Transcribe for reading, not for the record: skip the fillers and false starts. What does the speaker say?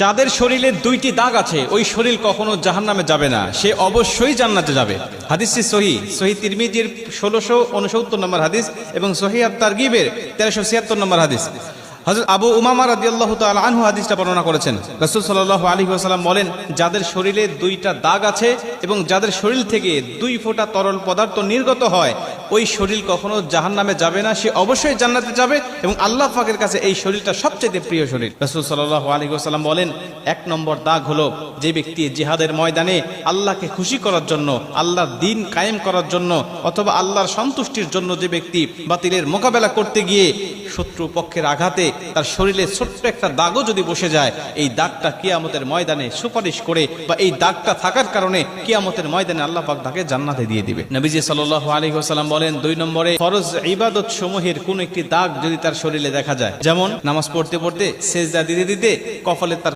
যাদের শরীরে দুইটি দাগ আছে ওই শরীর কখনো জাহান্নামে যাবে না, সে অবশ্যই জান্নাতে যাবে। হাদিসটি সহিহ তিরমিজির 1669 নম্বর হাদিস এবং সহিহ আত-তারগিবের 1376 নম্বর হাদিস। হযরত আবু উমামা রাদিয়াল্লাহু তাআলা আনহু হাদিসটা বর্ণনা করেছেন। রাসূল সাল্লাল্লাহু আলাইহি ওয়াসাল্লাম বলেন, যাদের শরীরে দুইটা দাগ আছে এবং যাদের শরীর থেকে 2 ফোঁটা তরল পদার্থ নির্গত হয় ওই শরীর কখনো জাহান্নামে যাবে না, সে অবশ্যই জান্নাতে যাবে এবং আল্লাহ পাকের কাছে এই শরীরটা সবচেয়ে প্রিয় শরীর। রাসূল সাল্লাল্লাহু আলাইহি ওয়াসাল্লাম বলেন, 1 নম্বর দাগ হলো যে ব্যক্তি জিহাদের ময়দানে আল্লাহকে খুশি করার জন্য, আল্লাহর দ্বীন কায়েম করার জন্য অথবা আল্লাহর সন্তুষ্টির জন্য যে ব্যক্তি বাতিলের মোকাবেলা করতে গিয়ে শত্রু পক্ষের আঘাতে তার শরীরে ছোট্ট একটা দাগও যদি বসে যায়, এই দাগটা কিয়ামতের ময়দানে সুপারিশ করে বা এই দাগটা থাকার কারণে কিয়ামতের ময়দানে আল্লাহ পাক তাকে জান্নাতে দিয়ে দিবে। নবীজি সাল্লাল্লাহু আলাইহি ওয়াসাল্লাম বলেন, 2 নম্বরে ফরজ ইবাদত সমূহের কোন একটি দাগ যদি তার শরীরে দেখা যায়, যেমন নামাজ পড়তে পড়তে সেজদা দিতে দিতে কপালে তার